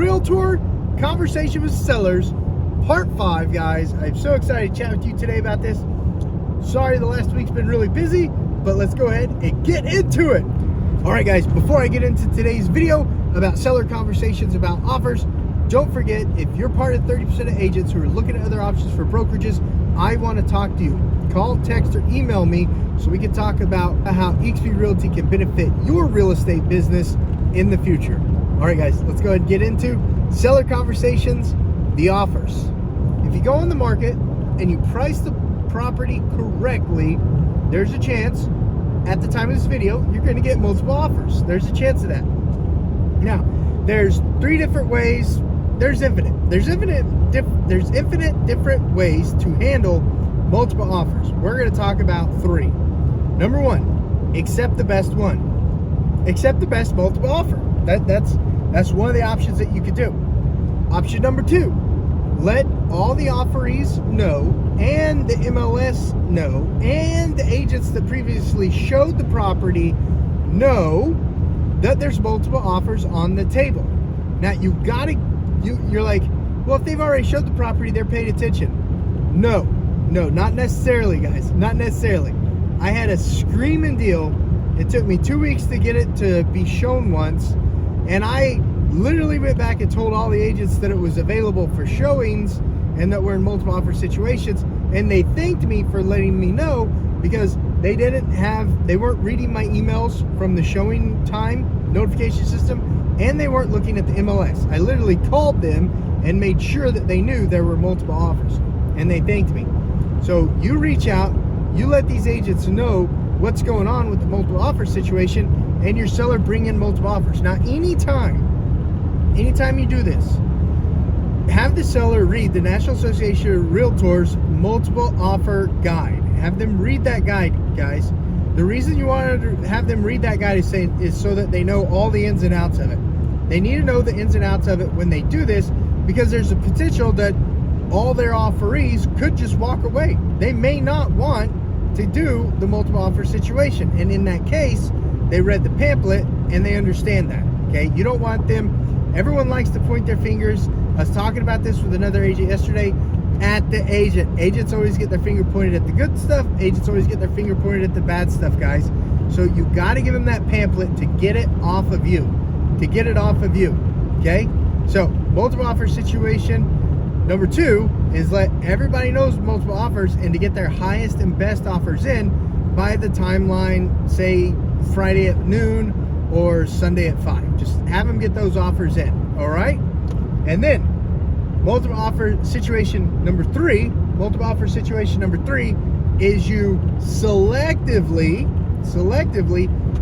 Realtor Conversation with Sellers, Part 5, guys. I'm so excited to chat with you today about this. Sorry the last week's been really busy, but let's go ahead and get into it. All right, guys, before I get into today's video about seller conversations about offers, don't forget, if you're part of 30% of agents who are looking at other options for brokerages, I want to talk to you. Call, text, or email me so we can talk about how eXp Realty can benefit your real estate business in the future. All right, guys, let's go ahead and get into seller conversations, the offers. If you go on the market and you price the property correctly, there's a chance at the time of this video you're going to get multiple offers. There's a chance of that. Now, there's three different ways. There's infinite different ways to handle multiple offers. We're going to talk about three. Number one, accept the best one. Accept the best multiple offer. That's one of the options that you could do. Option number two, let all the offerees know, and the MLS know, and the agents that previously showed the property know that there's multiple offers on the table. Now you're like, well, if they've already showed the property, they're paying attention. No, not necessarily, guys. Not necessarily. I had a screaming deal. It took me 2 weeks to get it to be shown once, and I literally went back and told all the agents that it was available for showings and that we're in multiple offer situations, and they thanked me for letting me know, because they weren't reading my emails from the showing time notification system, and they weren't looking at the MLS. I literally called them and made sure that they knew there were multiple offers, and they thanked me. So you reach out, you let these agents know what's going on with the multiple offer situation, and your seller bring in multiple offers. Now, anytime you do this, have the seller read the National Association of Realtors Multiple Offer Guide. Have them read that guide, guys. The reason you want to have them read that guide is so that they know all the ins and outs of it. They need to know the ins and outs of it when they do this, because there's a potential that all their offerees could just walk away. They may not want to do the multiple offer situation, and in that case, they read the pamphlet and they understand that. Okay, you don't want them. Everyone likes to point their fingers. I was talking about this with another agent yesterday. At the agent. Agents always get their finger pointed at the good stuff. Agents always get their finger pointed at the bad stuff, guys. So you got to give them that pamphlet to get it off of you. Okay? So, multiple offer situation. Number two is let everybody knows multiple offers, and to get their highest and best offers in by the timeline, say Friday at noon or Sunday at 5. Just have them get those offers in. All right? And then multiple offer situation number three is you selectively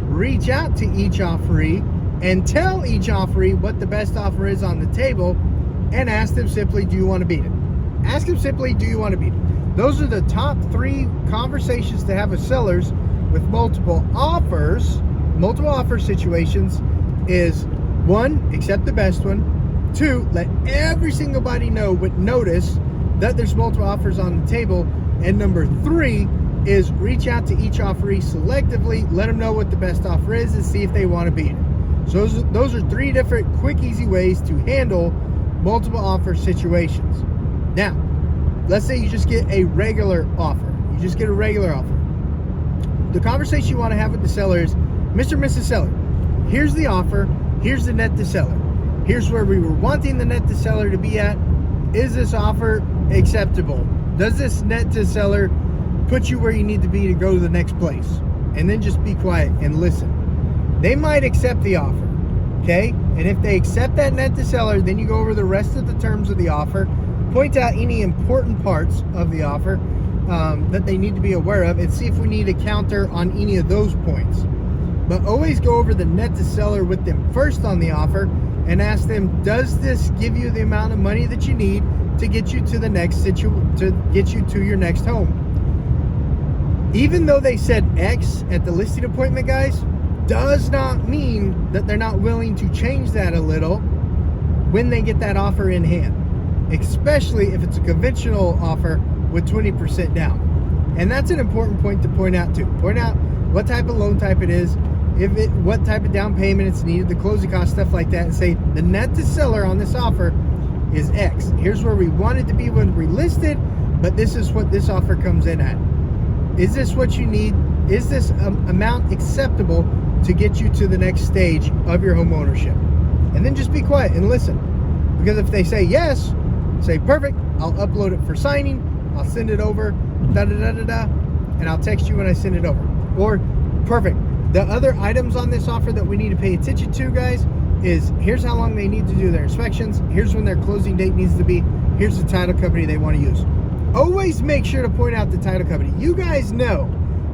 reach out to each offeree and tell each offeree what the best offer is on the table, and ask them simply, do you want to beat it? Ask them simply, do you want to beat it? Those are the top three conversations to have with sellers with multiple offer situations. Is one, accept the best one. Two, let every single body notice that there's multiple offers on the table. And number three is reach out to each offeree selectively, let them know what the best offer is, and see if they want to beat it. So those are three different quick, easy ways to handle multiple offer situations. Now, let's say you just get a regular offer. The conversation you want to have with the seller is, Mr. and Mrs. Seller, here's the offer, here's the net to seller. Here's where we were wanting the net to seller to be at. Is this offer acceptable? Does this net to seller put you where you need to be to go to the next place? And then just be quiet and listen. They might accept the offer, okay? And if they accept that net to seller, then you go over the rest of the terms of the offer, point out any important parts of the offer that they need to be aware of, and see if we need a counter on any of those points. But always go over the net to seller with them first on the offer, and ask them, does this give you the amount of money that you need to get you to the next get you to your next home? Even though they said X at the listing appointment, guys, does not mean that they're not willing to change that a little when they get that offer in hand, especially if it's a conventional offer with 20% down. And that's an important point to point out too. Point out what type of loan type it is. what type of down payment it's needed, the closing cost, stuff like that, and say the net to seller on this offer is X. Here's where we want it to be when we list it, but this is what this offer comes in at. Is this what you need? Is this amount acceptable to get you to the next stage of your home ownership? And then just be quiet and listen. Because if they say yes, say perfect, I'll upload it for signing, I'll send it over, and I'll text you when I send it over. Or perfect. The other items on this offer that we need to pay attention to, guys, is here's how long they need to do their inspections, here's when their closing date needs to be, here's the title company they want to use. Always make sure to point out the title company. You guys know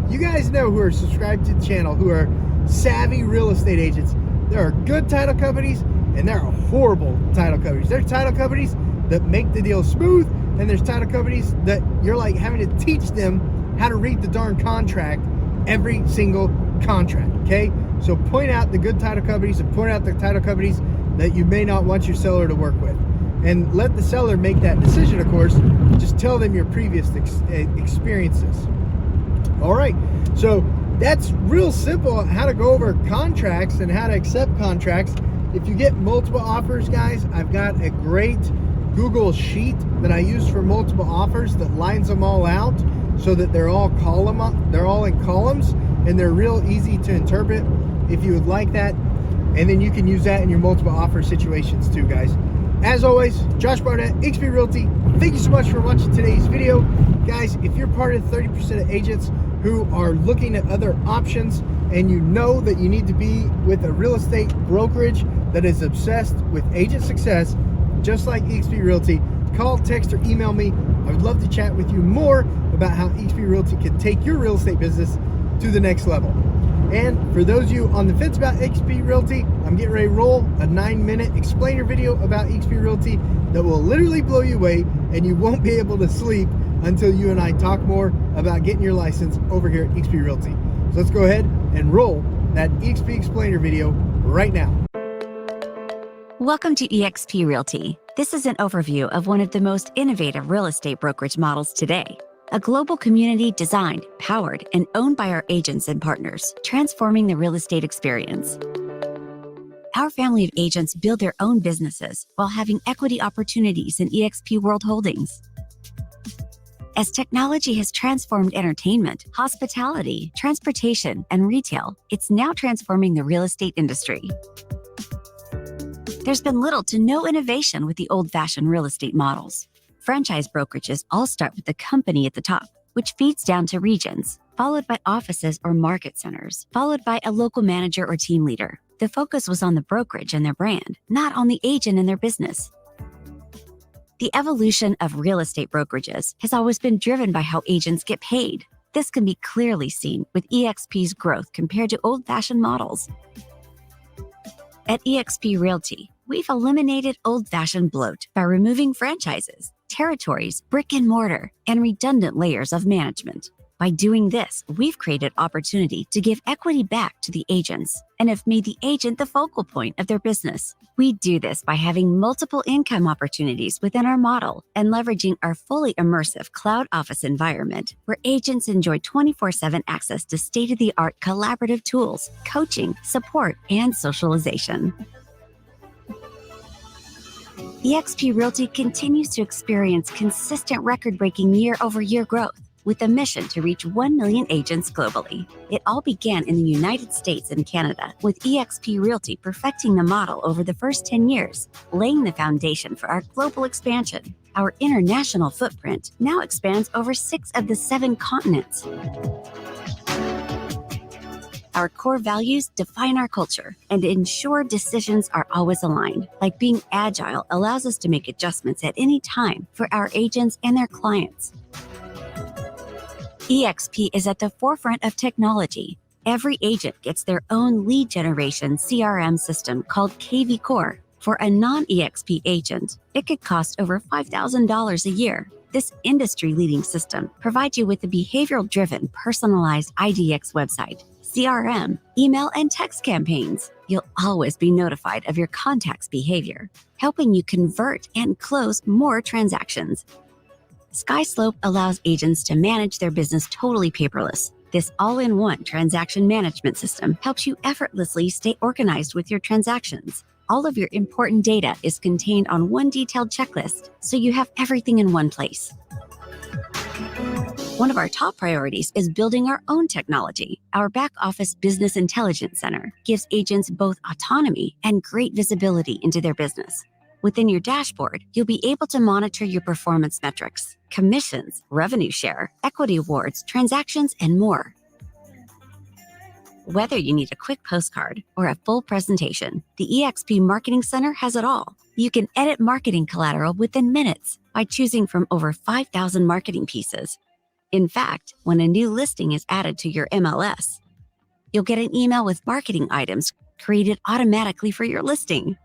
who are subscribed to the channel, who are savvy real estate agents. There are good title companies and there are horrible title companies. There are title companies that make the deal smooth, and there's title companies that you're like having to teach them how to read the darn contract, every single contract, okay? So point out the good title companies and point out the title companies that you may not want your seller to work with. And let the seller make that decision, of course. Just tell them your previous experiences. All right, so that's real simple, how to go over contracts and how to accept contracts. If you get multiple offers, guys, I've got a great Google sheet that I use for multiple offers that lines them all out so that they're all in columns, and they're real easy to interpret if you would like that. And then you can use that in your multiple offer situations too, guys. As always, Josh Barnett, XP Realty. Thank you so much for watching today's video. Guys, if you're part of 30% of agents who are looking at other options, and you know that you need to be with a real estate brokerage that is obsessed with agent success, just like XP Realty, call, text, or email me. I would love to chat with you more about how XP Realty can take your real estate business to the next level. And for those of you on the fence about XP Realty, I'm getting ready to roll a 9-minute explainer video about XP Realty that will literally blow you away, and you won't be able to sleep until you and I talk more about getting your license over here at XP Realty. So let's go ahead and roll that XP explainer video right now. Welcome to eXp Realty. This is an overview of one of the most innovative real estate brokerage models today. A global community designed, powered, and owned by our agents and partners, transforming the real estate experience. Our family of agents build their own businesses while having equity opportunities in eXp World Holdings. As technology has transformed entertainment, hospitality, transportation, and retail, it's now transforming the real estate industry. There's been little to no innovation with the old-fashioned real estate models. Franchise brokerages all start with the company at the top, which feeds down to regions, followed by offices or market centers, followed by a local manager or team leader. The focus was on the brokerage and their brand, not on the agent and their business. The evolution of real estate brokerages has always been driven by how agents get paid. This can be clearly seen with eXp's growth compared to old-fashioned models. At eXp Realty, we've eliminated old-fashioned bloat by removing franchises, territories, brick and mortar, and redundant layers of management. By doing this, we've created opportunity to give equity back to the agents and have made the agent the focal point of their business. We do this by having multiple income opportunities within our model and leveraging our fully immersive cloud office environment where agents enjoy 24/7 access to state-of-the-art collaborative tools, coaching, support, and socialization. eXp Realty continues to experience consistent record-breaking year-over-year growth with a mission to reach 1 million agents globally. It all began in the United States and Canada, with eXp Realty perfecting the model over the first 10 years, laying the foundation for our global expansion. Our international footprint now expands over 6 of the 7 continents. Our core values define our culture and ensure decisions are always aligned. Like being agile allows us to make adjustments at any time for our agents and their clients. eXp is at the forefront of technology. Every agent gets their own lead generation CRM system called KV Core. For a non-eXp agent, it could cost over $5,000 a year. This industry-leading system provides you with a behavioral-driven, personalized IDX website, CRM, email, and text campaigns. You'll always be notified of your contact's behavior, helping you convert and close more transactions. SkySlope allows agents to manage their business totally paperless. This all-in-one transaction management system helps you effortlessly stay organized with your transactions. All of your important data is contained on one detailed checklist, so you have everything in one place. One of our top priorities is building our own technology. Our back office business intelligence center gives agents both autonomy and great visibility into their business. Within your dashboard, you'll be able to monitor your performance metrics, commissions, revenue share, equity awards, transactions, and more. Whether you need a quick postcard or a full presentation, the eXp Marketing Center has it all. You can edit marketing collateral within minutes by choosing from over 5,000 marketing pieces. In fact, when a new listing is added to your MLS, you'll get an email with marketing items created automatically for your listing.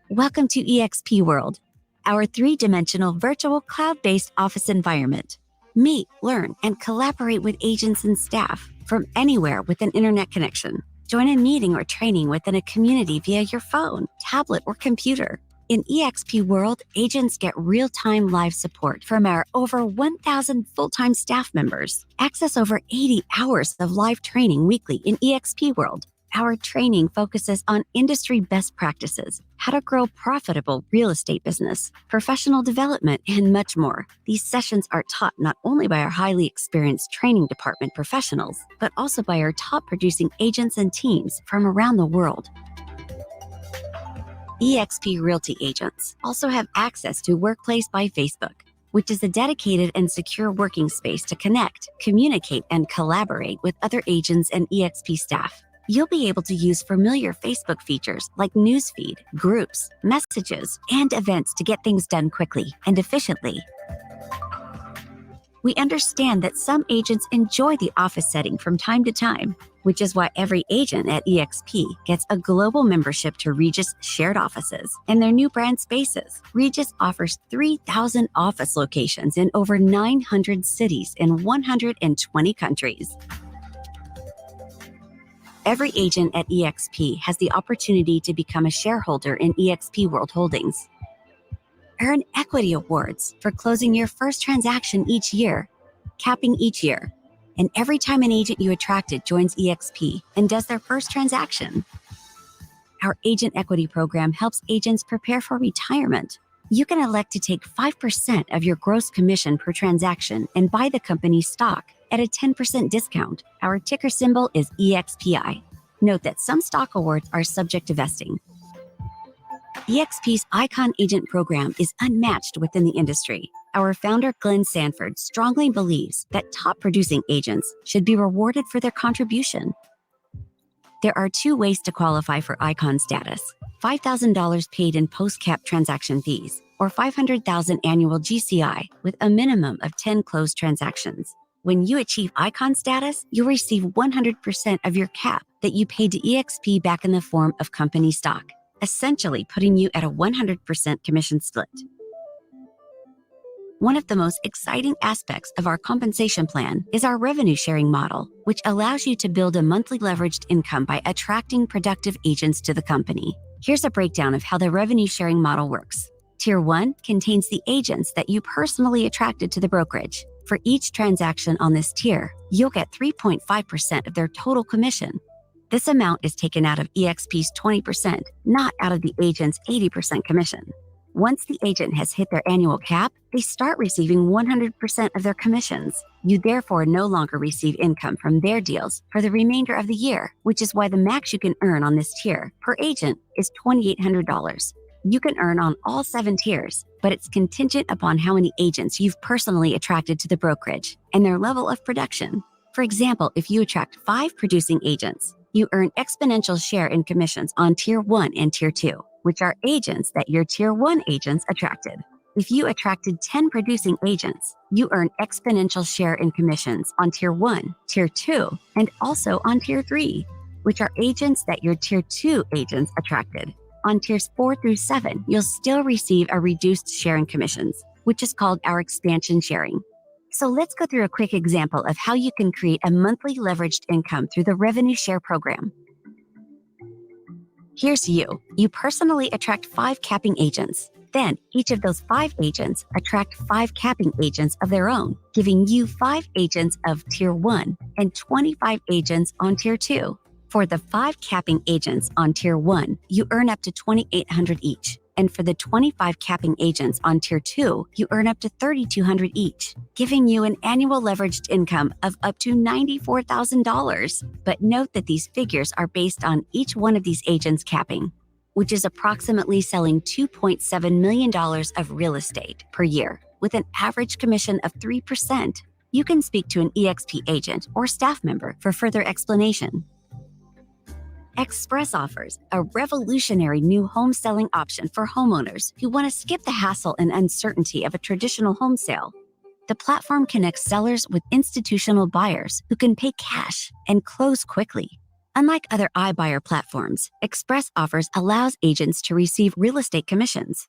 Welcome to eXp World, our three-dimensional virtual cloud-based office environment. Meet, learn, and collaborate with agents and staff from anywhere with an internet connection. Join a meeting or training within a community via your phone, tablet, or computer. In eXp World, agents get real-time live support from our over 1,000 full-time staff members. Access over 80 hours of live training weekly in eXp World. Our training focuses on industry best practices, how to grow profitable real estate business, professional development, and much more. These sessions are taught not only by our highly experienced training department professionals, but also by our top producing agents and teams from around the world. eXp Realty agents also have access to Workplace by Facebook, which is a dedicated and secure working space to connect, communicate, and collaborate with other agents and eXp staff. You'll be able to use familiar Facebook features like newsfeed, groups, messages, and events to get things done quickly and efficiently. We understand that some agents enjoy the office setting from time to time, which is why every agent at eXp gets a global membership to Regus shared offices and their new brand spaces. Regus offers 3,000 office locations in over 900 cities in 120 countries. Every agent at eXp has the opportunity to become a shareholder in eXp World Holdings. Earn equity awards for closing your first transaction each year, capping each year, and every time an agent you attracted joins eXp and does their first transaction. Our agent equity program helps agents prepare for retirement. You can elect to take 5% of your gross commission per transaction and buy the company's stock at a 10% discount. Our ticker symbol is EXPI. Note that some stock awards are subject to vesting. eXp's Icon Agent program is unmatched within the industry. Our founder, Glenn Sanford, strongly believes that top producing agents should be rewarded for their contribution. There are two ways to qualify for Icon status: $5,000 paid in post-cap transaction fees, or $500,000 annual GCI with a minimum of 10 closed transactions. When you achieve Icon status, you'll receive 100% of your cap that you paid to eXp back in the form of company stock, essentially putting you at a 100% commission split. One of the most exciting aspects of our compensation plan is our revenue sharing model, which allows you to build a monthly leveraged income by attracting productive agents to the company. Here's a breakdown of how the revenue sharing model works. Tier 1 contains the agents that you personally attracted to the brokerage. For each transaction on this tier, you'll get 3.5% of their total commission. This amount is taken out of eXp's 20%, not out of the agent's 80% commission. Once the agent has hit their annual cap, they start receiving 100% of their commissions. You therefore no longer receive income from their deals for the remainder of the year, which is why the max you can earn on this tier per agent is $2,800. You can earn on all 7 tiers, but it's contingent upon how many agents you've personally attracted to the brokerage and their level of production. For example, if you attract 5 producing agents, you earn exponential share in commissions on Tier 1 and Tier 2, which are agents that your Tier 1 agents attracted. If you attracted 10 producing agents, you earn exponential share in commissions on Tier 1, Tier 2, and also on Tier 3, which are agents that your Tier 2 agents attracted. On Tiers 4 through 7, you'll still receive a reduced share in commissions, which is called our expansion sharing. So let's go through a quick example of how you can create a monthly leveraged income through the revenue share program. Here's you. You personally attract 5 capping agents. Then each of those 5 agents attract 5 capping agents of their own, giving you 5 agents of Tier 1 and 25 agents on Tier 2. For the 5 capping agents on Tier 1, you earn up to $2,800 each. And for the 25 capping agents on Tier 2, you earn up to $3,200 each, giving you an annual leveraged income of up to $94,000. But note that these figures are based on each one of these agents' capping, which is approximately selling $2.7 million of real estate per year, with an average commission of 3%. You can speak to an eXp agent or staff member for further explanation. Express offers a revolutionary new home selling option for homeowners who want to skip the hassle and uncertainty of a traditional home sale. The platform connects sellers with institutional buyers who can pay cash and close quickly. Unlike other iBuyer platforms, Express Offers allows agents to receive real estate commissions.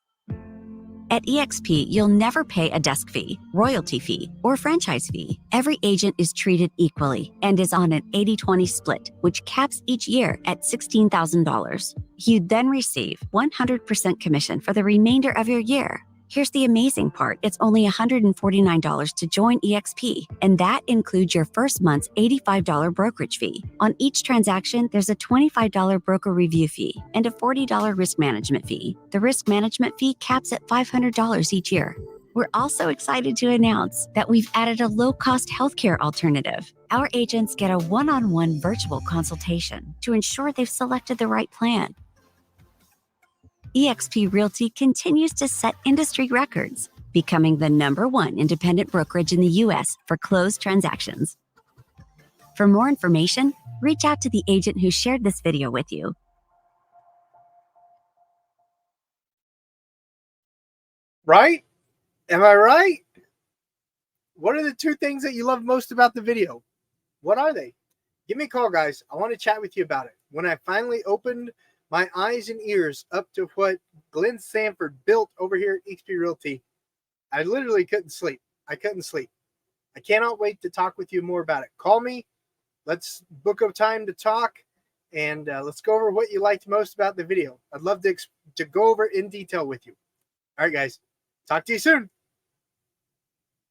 At eXp, you'll never pay a desk fee, royalty fee, or franchise fee. Every agent is treated equally and is on an 80-20 split, which caps each year at $16,000. You then receive 100% commission for the remainder of your year. Here's the amazing part. It's only $149 to join eXp, and that includes your first month's $85 brokerage fee. On each transaction, there's a $25 broker review fee and a $40 risk management fee. The risk management fee caps at $500 each year. We're also excited to announce that we've added a low-cost healthcare alternative. Our agents get a one-on-one virtual consultation to ensure they've selected the right plan. eXp Realty continues to set industry records, becoming the #1 independent brokerage in the U.S. for closed transactions. For more information, reach out to the agent who shared this video with you. Right? Am I right? What are the 2 things that you love most about the video? What are they? Give me a call, guys. I want to chat with you about it. When I finally opened my eyes and ears up to what Glenn Sanford built over here at eXp Realty, I literally couldn't sleep. I couldn't sleep. I cannot wait to talk with you more about it. Call me. Let's book a time to talk, and let's go over what you liked most about the video. I'd love to go over in detail with you. All right, guys. Talk to you soon.